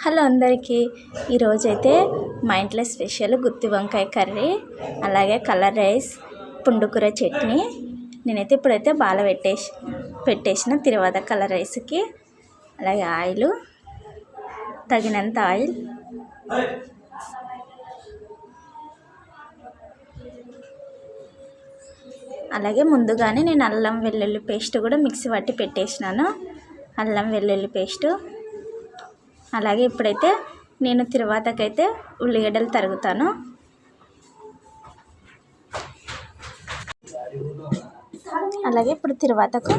Hello అందరికీ, ఈరోజైతే మా ఇంట్లో స్పెషల్ గుత్తి వంకాయ కర్రీ, అలాగే కలర్ రైస్, పుండుకూర చట్నీ. నేనైతే ఇప్పుడైతే బాల పెట్టేసిన తర్వాత కలర్ రైస్కి. అలాగే ఆయిల్, తగినంత ఆయిల్, అలాగే ముందుగానే నేను అల్లం వెల్లుల్లి పేస్ట్ కూడా మిక్సీ పట్టి పెట్టేసినాను. అల్లం వెల్లుల్లి పేస్టు. అలాగే ఇప్పుడైతే నేను తర్వాతకైతే ఉల్లిగడ్డలు తరుగుతాను. అలాగే ఇప్పుడు తర్వాతకు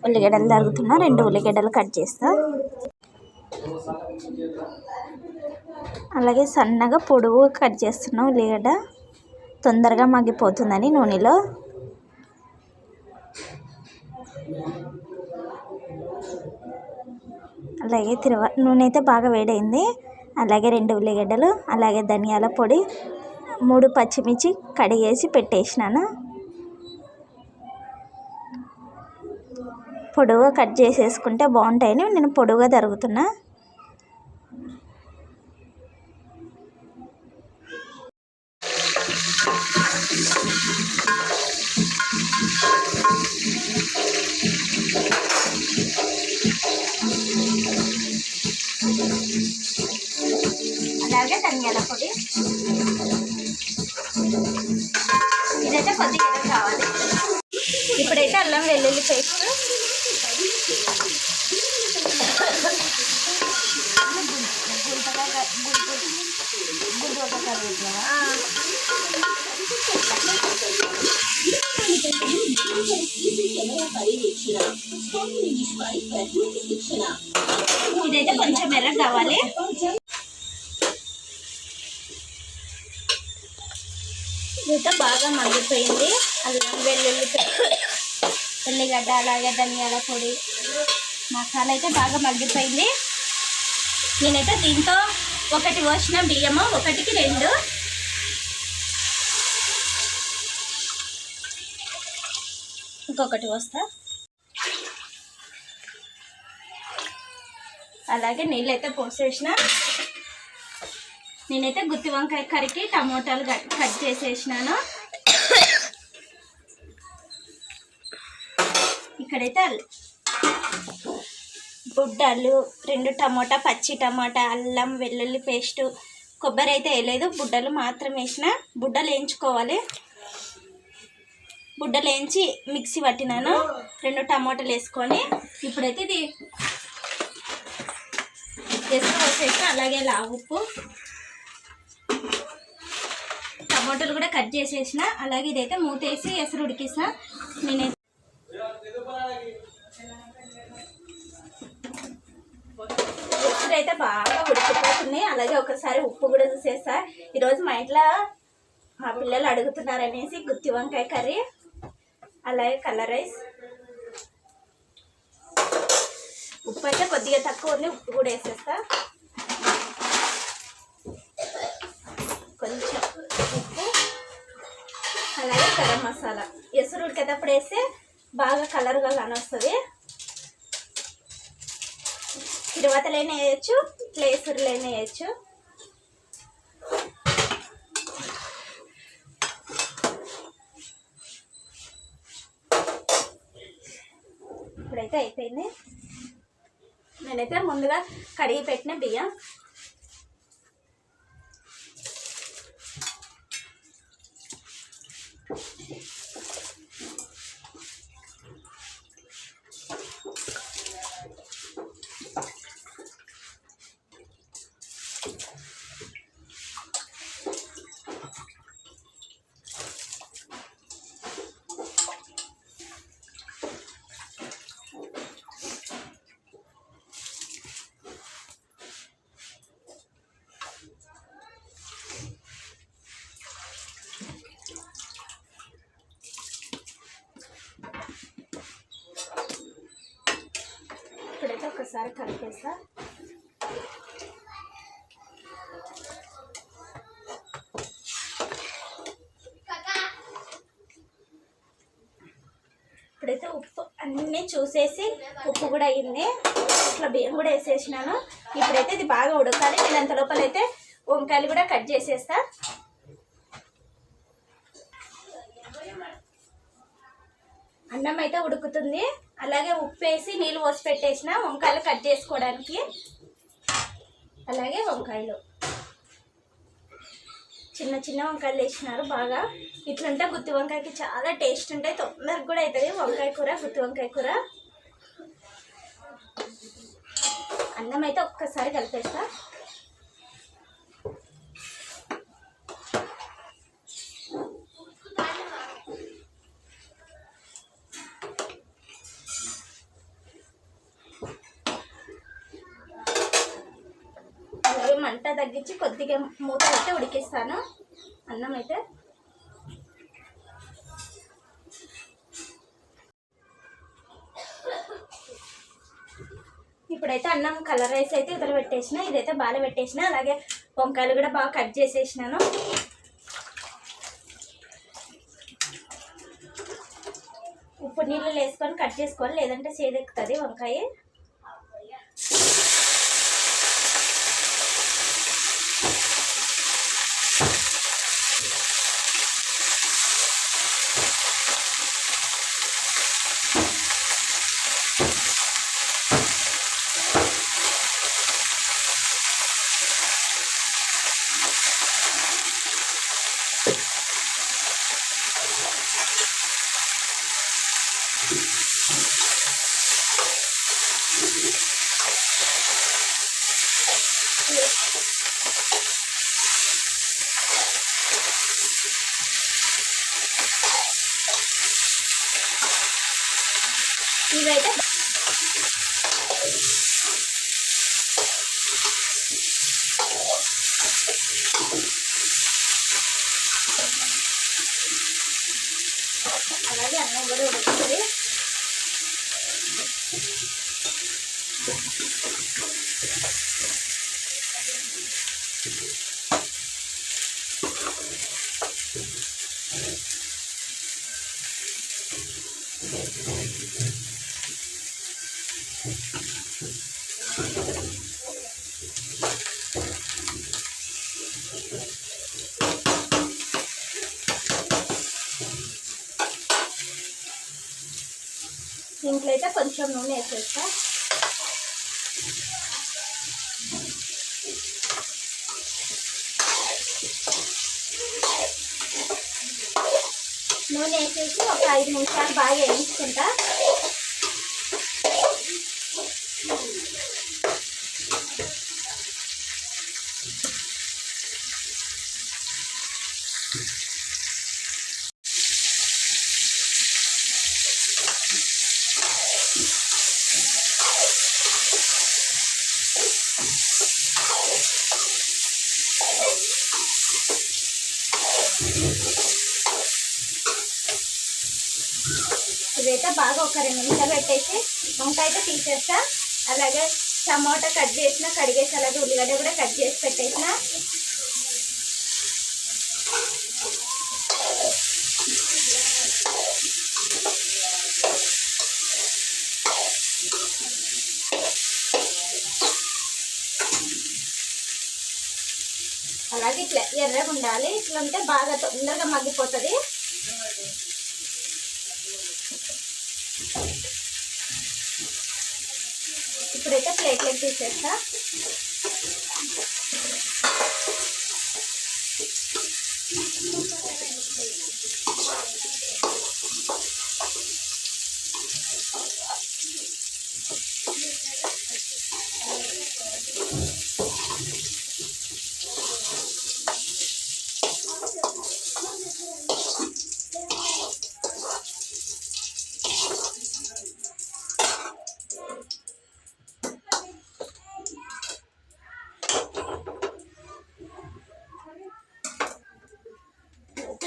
ఉల్లిగడ్డలు తరుగుతున్నా. 2 ఉల్లిగడ్డలు కట్ చేస్తా. అలాగే సన్నగా పొడవు కట్ చేస్తున్నా. ఉల్లిగడ్డ తొందరగా మగ్గిపోతుందని నూనెలో. అలాగే నూనె అయితే బాగా వేడైంది. అలాగే 2 ఉల్లిగడ్డలు, అలాగే ధనియాల పొడి, 3 పచ్చిమిర్చి కడిగేసి పెట్టేసినాను. పొడవుగా కట్ చేసేసుకుంటే బాగుంటాయని నేను పొడవుగా తరుగుతున్నా. అలాగే ధనియాల పొడి, ఇదైతే కొద్దిగా కావాలి. ఇప్పుడైతే అల్లం వెల్లుల్లి పేస్ట్, ఇదైతే కొంచెం ఎర్ర కావాలి. ఇదైతే బాగా మగ్గిపోయింది. అల్లం వెల్లుల్లి ఉల్లిగడ్డ, అలాగే ధనియాల పొడి, మసాలా అయితే బాగా మగ్గిపోయింది. నేనైతే దీంతో 1 పోసిన బియ్యము, 1కి 2. ఇంకొకటి పోస్తా. అలాగే నీళ్ళు అయితే పోసేసిన. నేనైతే గుత్తి వంకాయ కర్రీకి టమోటాలు కట్ చేసేసినాను. ఇక్కడైతే బుడ్డలు, 2 టమోటా, పచ్చి టమాటా, అల్లం వెల్లుల్లి పేస్టు, కొబ్బరి అయితే వేయలేదు, బుడ్డలు మాత్రం వేసిన. బుడ్డలు వేయించుకోవాలి. బుడ్డలు వేయించి మిక్సీ పట్టినాను. 2 టమోటాలు వేసుకొని ఇప్పుడైతే ఇది వేసేసిన. అలాగే ఉప్పు, టమాటాలు కూడా కట్ చేసేసిన. అలాగే ఇదైతే మూతేసి ఎసరు ఉడికిస్తా. నేనైతే ఎసరు అయితే బాగా ఉడికిపోతుంది. అలాగే ఒకసారి ఉప్పు కూడా చూసేస్తా. ఈరోజు మా ఇంట్లో మా పిల్లలు అడుగుతున్నారనేసి గుత్తి వంకాయ కర్రీ, అలాగే కలర్ రైస్. ఉప్పు అయితే కొద్దిగా తక్కువ ఉంది, ఉప్పు కూడా వేసేస్తా. కొంచెం ఉప్పు, అలాగే గరం మసాలా. ఎసురు ఉడికేటప్పుడు వేస్తే బాగా కలర్గా కానొస్తుంది. తిరువాతలైనా వేయచ్చు, ఇట్లా ఎసురులైనా వేయచ్చు. ఇప్పుడైతే అయిపోయింది. నేనైతే ముందుగా కడిగి పెట్టిన బియ్యం, ఇప్పుడైతే ఒకసారి కలిపేస్తా. ఇప్పుడైతే ఉప్పు అన్నీ చూసేసి ఉప్పు కూడా అయింది. ఇట్లా బియ్యం కూడా వేసేసినాను. ఇప్పుడైతే ఇది బాగా ఉడకాలి. నేను అంత లోపల అయితే వంకాయలు కూడా కట్ చేసేస్తా. అన్నం అయితే ఉడుకుతుంది. అలాగే ఉప్పు వేసి నీళ్ళు పోసి పెట్టేసిన వంకాయలు కట్ చేసుకోవడానికి. అలాగే వంకాయలు చిన్న చిన్న వంకాయలు వేసినారు. బాగా ఇట్లుంటే గుత్తి వంకాయకి చాలా టేస్ట్ ఉంటాయి. తొందరగా కూడా అవుతుంది వంకాయ కూర, గుత్తి వంకాయ కూర. అన్నం అయితే ఒక్కసారి కలిపేస్తా. అలాగే మంట తగ్గించి కొద్దిగా మూత అయితే ఉడికిస్తాను అన్నం అయితే. ఇప్పుడైతే అన్నం కలర్ రైస్ అయితే ఇతర పెట్టేసిన, ఇదైతే బాగా పెట్టేసిన. అలాగే వంకాయలు కూడా బాగా కట్ చేసేసినాను. ఉప్పు నీళ్ళు వేసుకొని కట్ చేసుకోవాలి, లేదంటే సేదెక్కుతుంది వంకాయ. ఇవైతే అలాగే అన్నం కూడా ఉడుకుతుంది. దీంట్లో అయితే కొంచెం నూనె వేసేస్తా. నూనె వేసేసి ఒక 5 నిమిషాలు బాగా వేయించుకుంటా. ఇదైతే బాగా ఒక 2 నిమిషాలు పెట్టేసి వంకాయ అయితే తీసేస్తా. అలాగే టమాటా కట్ చేసిన కడిగేసి, అలాగే ఉల్లిగడ్డ కూడా కట్ చేసి పెట్టేసిన. అలాగే ఇట్లా ఎర్రగా ఉండాలి. ఇట్లా ఉంటే బాగా తొందరగా మగ్గిపోతుంది. ఇప్పుడైతే ప్లేట్లోకి తీసేస్తా.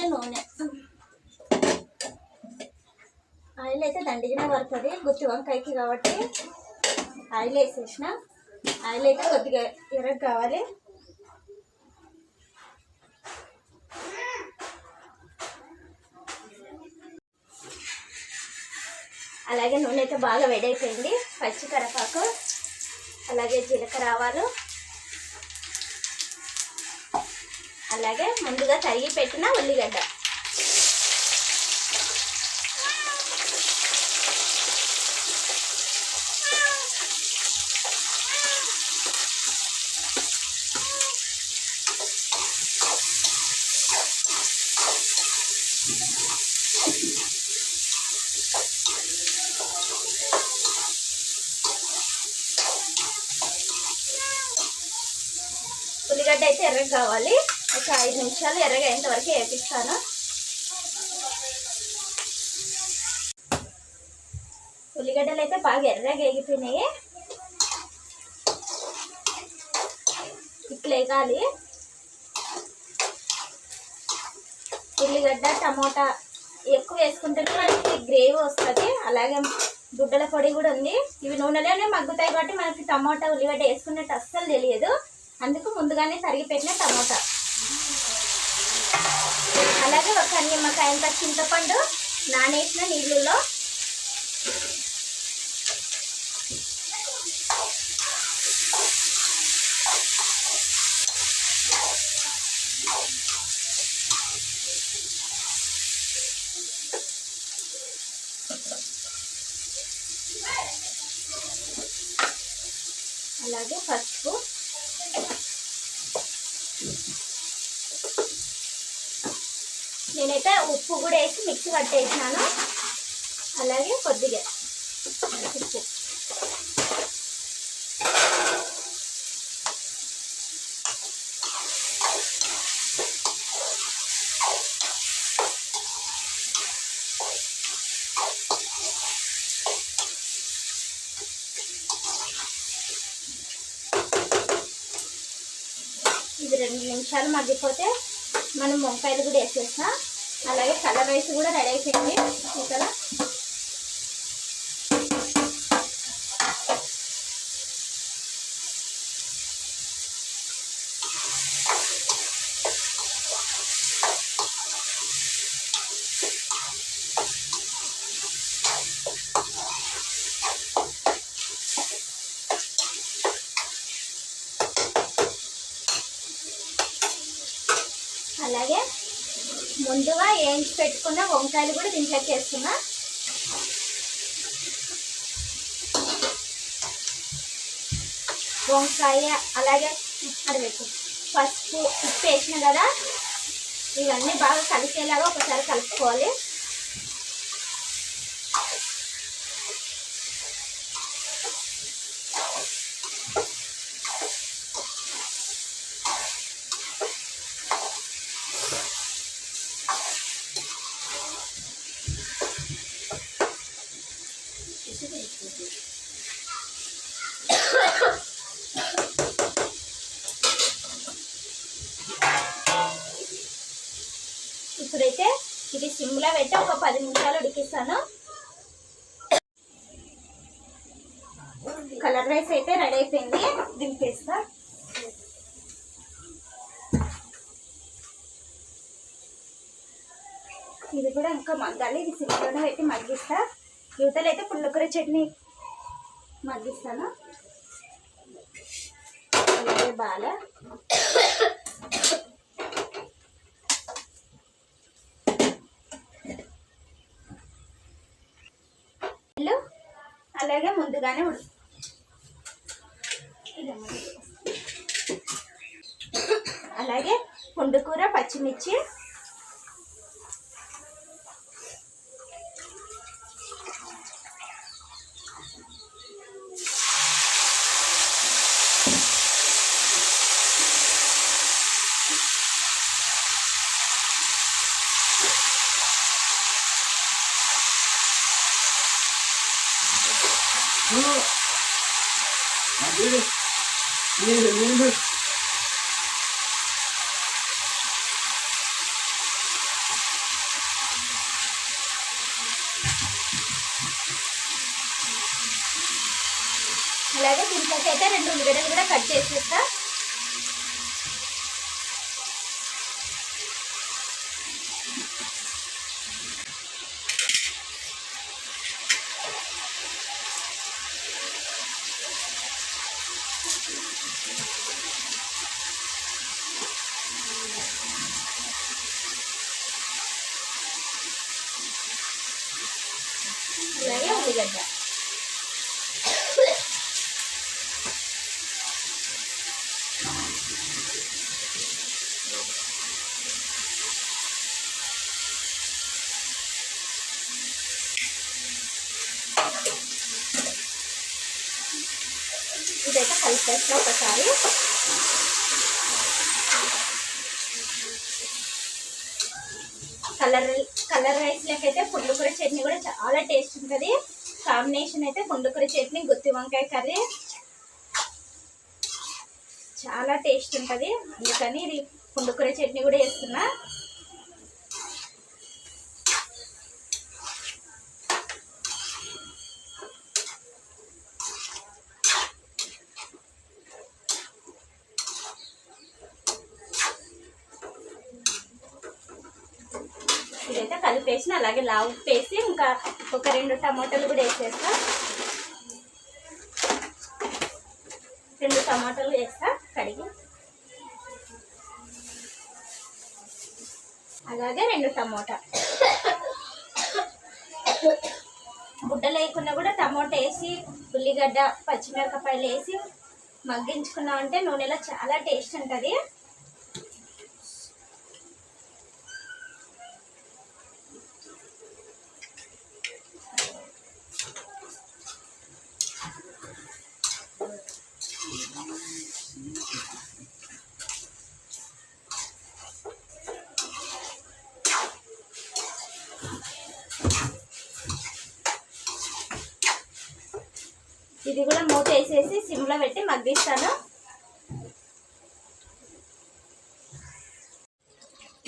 నూనె ఆయిల్ అయితే దండిగానే పడుతుంది గుత్తి వంకాయకి కాబట్టి ఆయిల్ వేసేసిన. ఆయిల్ అయితే కొద్దిగా ఎర్రగా కావాలి. అలాగే నూనె అయితే బాగా వేడైపోయింది. పచ్చి కరివేపాకు అలాగే జీలకర్ర ఆవాలు, అలాగే ముందుగా తరిగి పెట్టిన ఉల్లిగడ్డ. ఉల్లిగడ్డ అయితే ఎర్రగా కావాలి. ఒక 5 నిమిషాలు ఎర్రగా అయ్యేంత వరకు వేపిస్తాను. ఉల్లిగడ్డలు అయితే బాగా ఎర్రగా వేగిపోయినాయి. ఇప్పుడు వేగాలి. ఉల్లిగడ్డ టమోటా ఎక్కువ వేసుకుంటేనే మనకి గ్రేవీ వస్తుంది. అలాగే గుడ్డల పొడి కూడా ఉంది. ఇవి నూనెలోనే మగ్గుతాయి కాబట్టి మనకి టమోటా ఉల్లిగడ్డ వేసుకున్నట్టు అస్సలు తెలియదు. అందుకు ముందుగానే తరిగి పెట్టిన టమోటా, అలాగే ఒక నిమ్మకాయంత చింతపండు నానేసిన నీళ్ళల్లో అలాగే పసుపు, నేనైతే ఉప్పు కూడా వేసి మిక్సీ పట్టేసినాను. అలాగే కొద్దిగా ఉప్పు, ఇది 2 నిమిషాలు మగ్గిపోతే మనం వంకాయలు కూడా వేసేస్తాం. అలాగే కలర్ రైస్ కూడా రెడీ అయిపోయింది. ఇక్కడ అలాగే ముందుగా వేయించి పెట్టుకున్న వంకాయలు కూడా దీంట్లోకి వేస్తున్నా. వంకాయ అలాగే పసుపు ఉప్పు వేసిన కదా, ఇవన్నీ బాగా కలిసేలాగా ఒకసారి కలుపుకోవాలి. ఇప్పుడైతే ఇది సిమ్లో పెట్టి ఒక 10 నిమిషాలు ఉడికిస్తాను. కలర్ రైస్ అయితే రెడీ అయిపోయింది. దింపేస్తా. ఇది కూడా ఇంకా మగ్గాలి. ఇది సిమ్లోనే పెట్టి మగ్గిస్తా. యువతలు అయితే పుల్లకూర చట్నీ మగ్గిస్తాను. అలాగే బాగా అలాగే ముందుగానే అలాగే పుండుకూర, పచ్చిమిర్చి, అలాగే దీంట్లోకి అయితే 2 ఉల్లిగడ్డలు కూడా కట్ చేసేస్తా. ఉల్లిగడ్డ. ఇదైతే కలిపేస్తా ఒకసారి. కలర్ రైస్లోకి అయితే పుండుకూర చట్నీ కూడా చాలా టేస్ట్ ఉంటుంది. కాంబినేషన్ అయితే పుండుకూర చట్నీ, గుత్తి వంకాయ కర్రీ చాలా టేస్ట్ ఉంటుంది. అందుకని ఇది పుండుకూర చట్నీ కూడా వేస్తున్నా. ఇదైతే కలిపేసిన, అలాగే లావు వేసి ఇంకా ఒక 2 టమాటాలు కూడా వేసేస్తా. 2 టమాటాలు వేస్తా కడిగి, అలాగే 2 టమాటా. గుడ్డలు వేయకుండా కూడా టమాటా వేసి ఉల్లిగడ్డ పచ్చిమిరపకాయలు వేసి మగ్గించుకున్నామంటే నూనెలో చాలా టేస్ట్ ఉంటుంది. ఇది కూడా మూత వేసేసి సిమ్లో పెట్టి మగ్గిస్తాను.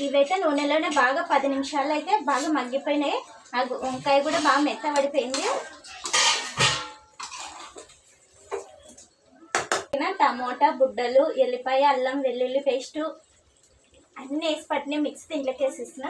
ఇవైతే నూనెలోనే బాగా 10 నిమిషాలు అయితే బాగా మగ్గిపోయినాయి. ఆ వంకాయ కూడా బాగా మెత్తబడిపోయింది. టమోటా, బుడ్డలు, ఎల్లిపాయ, అల్లం వెల్లుల్లి పేస్టు అన్నీ వేసి పట్టిన మిక్స్ దీంట్లోకి వేసేసిన.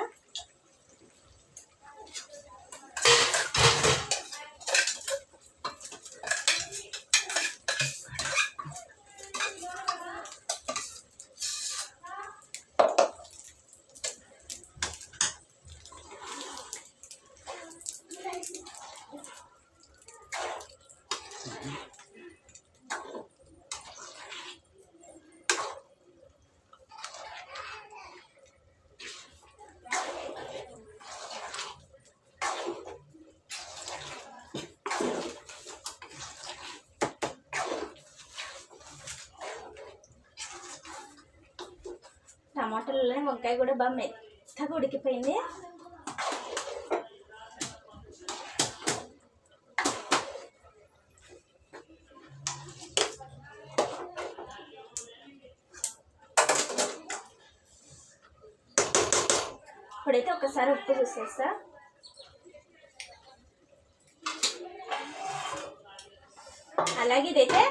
టమాటాలలో వంకాయ కూడా బాగా మెత్తగా ఉడికిపోయింది. ఇప్పుడైతే ఒకసారి ఉప్పు చూసేస్తా. అలాగే ఇదైతే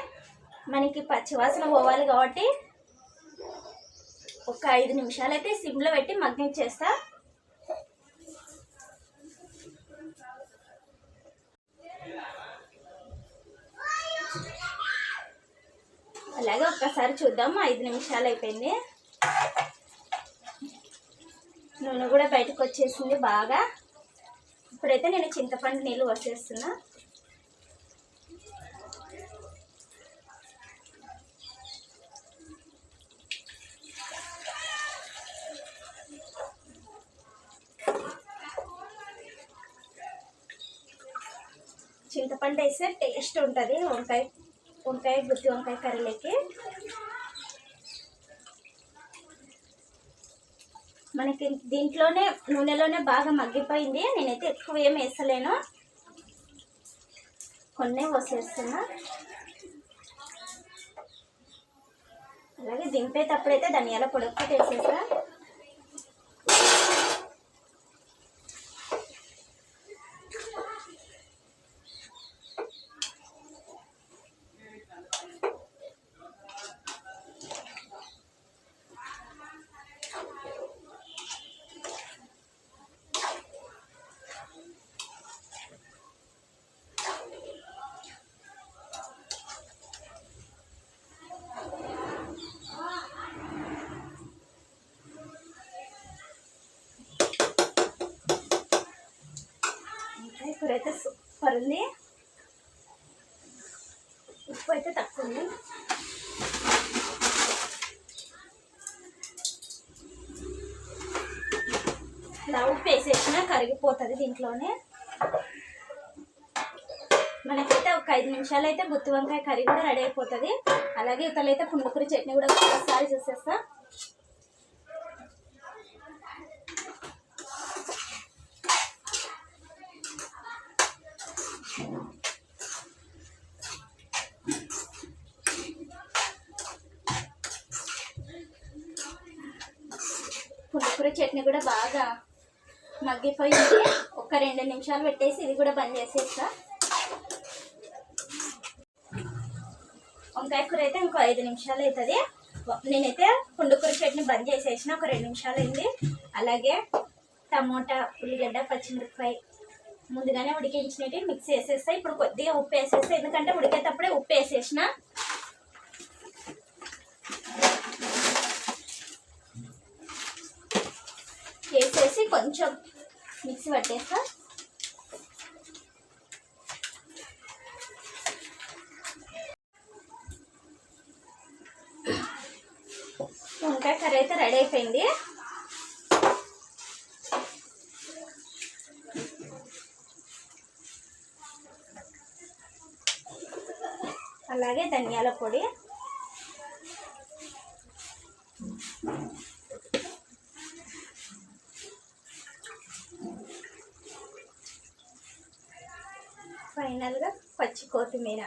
మనకి పచ్చివాసన పోవాలి కాబట్టి ఒక 5 నిమిషాలు అయితే సిమ్లో పెట్టి మగ్గించేస్తా. అలాగే ఒక్కసారి చూద్దాము. 5 నిమిషాలు అయిపోయింది. నూనె కూడా బయటకు వచ్చేసింది బాగా. ఇప్పుడైతే నేను చింతపండు నీళ్ళు వసేస్తున్నా. చింతపండు వేస్తే టేస్ట్ ఉంటుంది వంకాయ గుత్తి వంకాయ కర్రీలకి. మనకి దీంట్లోనే నూనెలోనే బాగా మగ్గిపోయింది. నేనైతే ఎక్కువ ఏం వేసలేను, కొన్నే పోసేస్తున్నా. అలాగే దింపేటప్పుడైతే ధనియాల పొడి ఒక్కటి వేసేస్తా. ఇప్పుడైతే సూపర్ ఉంది. ఇలా ఉప్పు వేసేసినా కరిగిపోతుంది దీంట్లోనే. మనకైతే ఒక 5 నిమిషాలు అయితే గుత్తి వంకాయ కర్రీ కూడా రెడీ అయిపోతుంది. అలాగే ఇతలైతే పుండుకూర చట్నీ కూడా ఒకసారి చూసేస్తా. పుండుకూర చట్నీ కూడా బాగా మగ్గిపోయింది. ఒక 2 నిమిషాలు పెట్టేసి ఇది కూడా బంద్ చేసేస్తా. వంకాయ కూర అయితే ఇంకో 5 నిమిషాలు అవుతుంది. నేనైతే పుండుకూర చట్నీ బంద్ చేసేసిన, ఒక 2 నిమిషాలు అయింది. అలాగే టమోటా, ఉల్లిగడ్డ, పచ్చిమిరపకాయ ముందుగానే ఉడికించినవి మిక్స్ చేసేస్తా. ఇప్పుడు కొద్దిగా ఉప్పు వేసేస్తా, ఎందుకంటే ఉడికేటప్పుడే ఉప్పు వేసేసిన. వేసేసి కొంచెం మిక్సీ పట్టేస్తా. వంకాయ కర్రీ అయితే రెడీ అయిపోయింది. అలాగే ధనియాల పొడి, ఫైనల్గా పచ్చి కొత్తిమీర.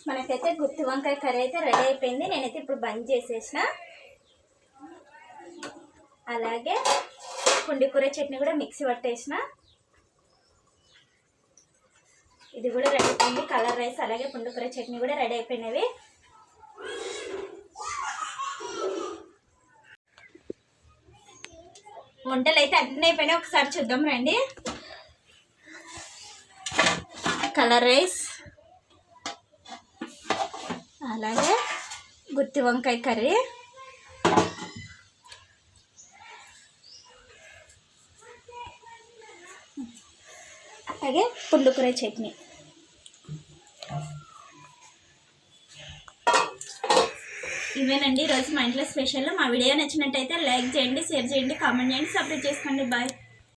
మనకైతే గుత్తి వంకాయ కర్రీ అయితే రెడీ అయిపోయింది. నేనైతే ఇప్పుడు బంద్ చేసేసిన. అలాగే పుండికూర చట్నీ కూడా మిక్సీ పట్టేసిన. ఇది కూడా రెడీ అయిపోయింది. కలర్ రైస్ అలాగే పుండికూర చట్నీ కూడా రెడీ అయిపోయినవి. వంటలు అయితే అన్నీ అయిపోయినాయి. ఒకసారి చూద్దాం రండి. కలర్ రైస్ అలాగే గుత్తి వంకాయ కర్రీ, అలాగే పుండుకూర చట్నీ. ఇవేనండి ఈరోజు మా ఇంట్లో స్పెషల్. మా వీడియో నచ్చినట్టయితే లైక్ చేయండి, షేర్ చేయండి, కామెంట్ చేయండి, సబ్స్క్రైబ్ చేసుకోండి. బాయ్.